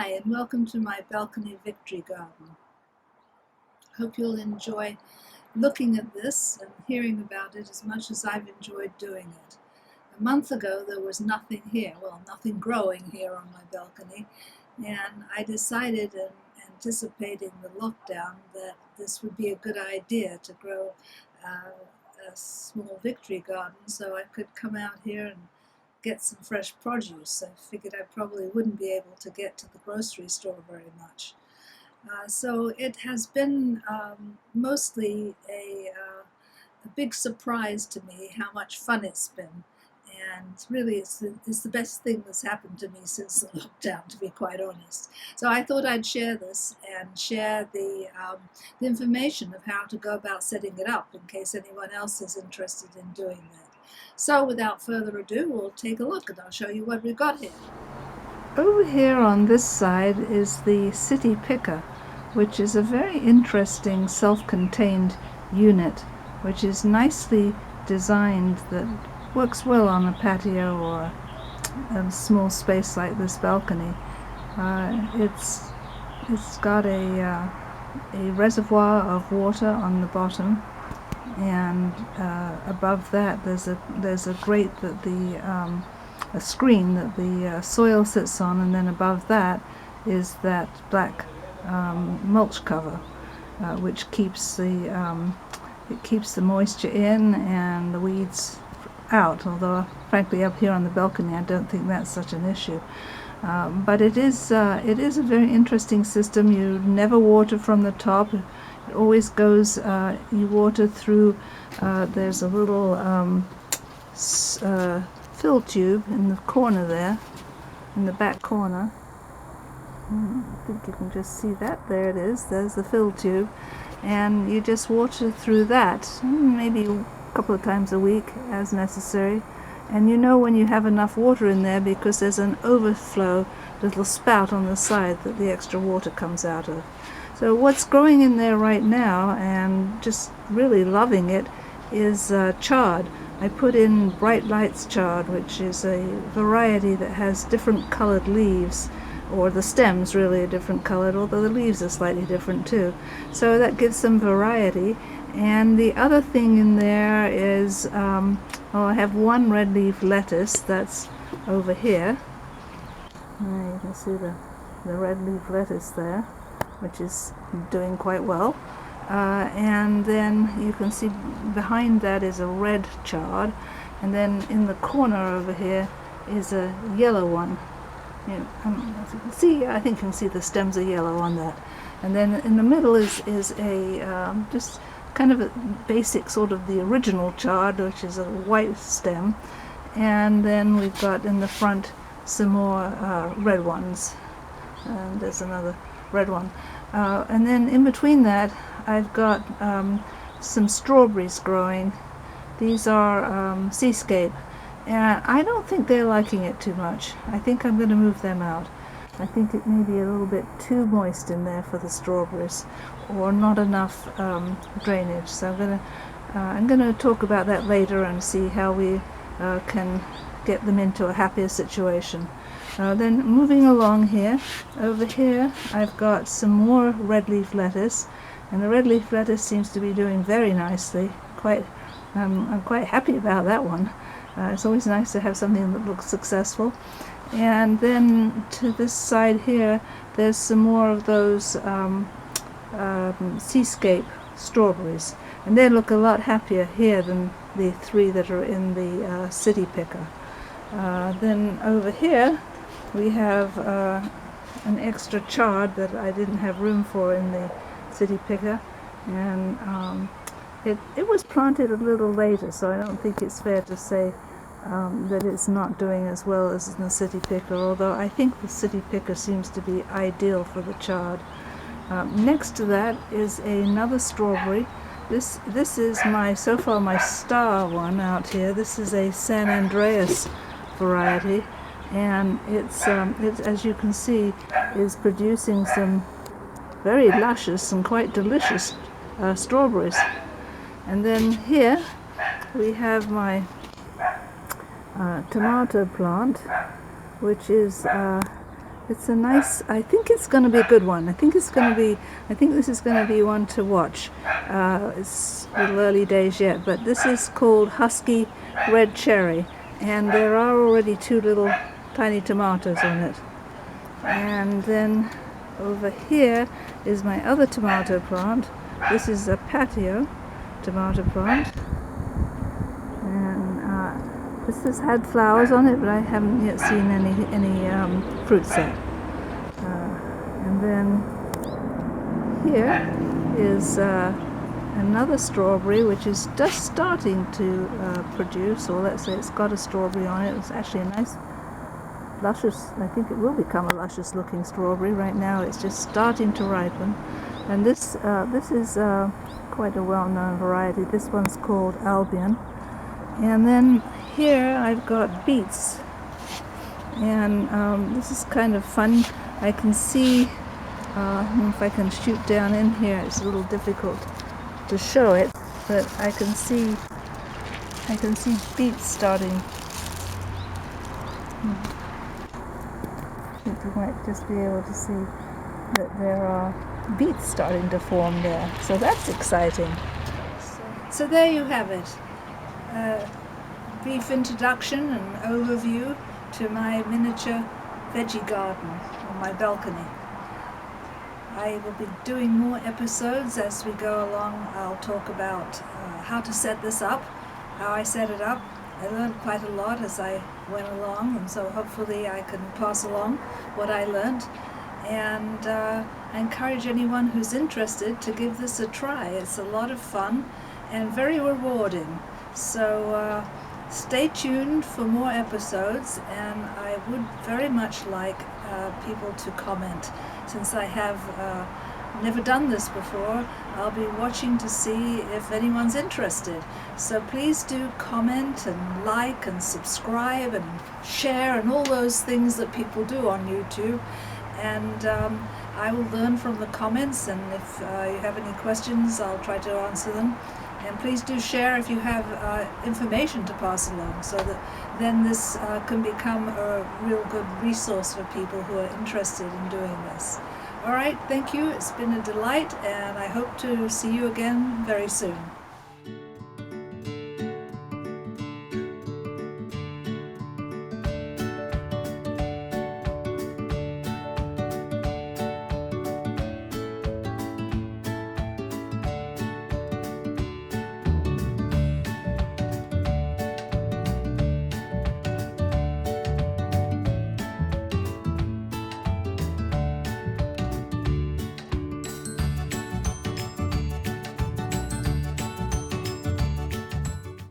Hi, and welcome to my balcony victory garden. Hope you'll enjoy looking at this and hearing about it as much as I've enjoyed doing it. A month ago there was nothing here, well, nothing growing here on my balcony, and I decided, anticipating the lockdown, that this would be a good idea to grow a small victory garden so I could come out here and get some fresh produce. I figured I probably wouldn't be able to get to the grocery store very much. So it has been mostly a big surprise to me how much fun it's been. And really it's the best thing that's happened to me since the lockdown, to be quite honest. So I thought I'd share this and share the information of how to go about setting it up in case anyone else is interested in doing that. So without further ado, we'll take a look and I'll show you what we've got here. Over here on this side is the city picker, which is a very interesting self-contained unit, which is nicely designed, that works well on a patio or a small space like this balcony. It's got a reservoir of water on the bottom, and above that there's a grate that a screen that the soil sits on, and then above that is that black mulch cover, which keeps the moisture in and the weeds out, although frankly up here on the balcony I don't think that's such an issue. But it is a very interesting system. You never water from the top. It always goes, you water through, there's a little fill tube in the corner there, in the back corner. I think you can just see that. There it is. There's the fill tube. And you just water through that, maybe a couple of times a week as necessary. And you know when you have enough water in there because there's an overflow little spout on the side that the extra water comes out of. So what's growing in there right now, and just really loving it, is chard. I put in Bright Lights chard, which is a variety that has different colored leaves, or the stems really are different colored, although the leaves are slightly different too. So that gives some variety. And the other thing in there is, I have one red leaf lettuce that's over here. You can see the red leaf lettuce there, which is doing quite well. And then you can see behind that is a red chard, and then in the corner over here is a yellow one. As you can see, I think you can see the stems are yellow on that. And then in the middle is a just kind of a basic sort of the original chard, which is a white stem. And then we've got in the front some more red ones. And there's another red one. And then in between that I've got some strawberries growing. These are seascape, and I don't think they're liking it too much. I think I'm going to move them out. I think it may be a little bit too moist in there for the strawberries, or not enough drainage. So I'm going to talk about that later and see how we can get them into a happier situation. Then moving along here, over here I've got some more red leaf lettuce, and the red leaf lettuce seems to be doing very nicely. I'm quite happy about that one. It's always nice to have something that looks successful. And then to this side here there's some more of those seascape strawberries, and they look a lot happier here than the three that are in the city picker. Then over here we have an extra chard that I didn't have room for in the city picker, and it was planted a little later, so I don't think it's fair to say that it's not doing as well as the city picker, although I think the city picker seems to be ideal for the chard. Next to that is another strawberry. This is so far my star one out here. This is a San Andreas variety, and it's as you can see, is producing some very luscious and quite delicious strawberries. And then here we have my tomato plant, which is It's a nice, I think it's going to be a good one. I think this is going to be one to watch. It's a little early days yet, but this is called Husky Red Cherry, and there are already 2 little tiny tomatoes on it. And then over here is my other tomato plant. This is a patio tomato plant, and this has had flowers on it, but I haven't yet seen any fruits yet. And then here is another strawberry, which is just starting to produce, or let's say it's got a strawberry on it. It's actually a nice luscious, I think it will become a luscious looking strawberry. Right now it's just starting to ripen. And this is quite a well-known variety. This one's called Albion. And then here I've got beets, and this is kind of fun. I can see, if I can shoot down in here, it's a little difficult to show it, but I can see beets starting. I think you might just be able to see that there are beets starting to form there, so that's exciting. So there you have it. Brief introduction and overview to my miniature veggie garden on my balcony. I will be doing more episodes as we go along. I'll talk about how to set this up, how I set it up. I learned quite a lot as I went along, and so hopefully I can pass along what I learned. And I encourage anyone who's interested to give this a try. It's a lot of fun and very rewarding. So stay tuned for more episodes, and I would very much like people to comment. Since I have never done this before, I'll be watching to see if anyone's interested. So please do comment and like and subscribe and share and all those things that people do on YouTube. And I will learn from the comments, and if you have any questions, I'll try to answer them. And please do share if you have information to pass along, so that then this can become a real good resource for people who are interested in doing this. All right, thank you. It's been a delight, and I hope to see you again very soon.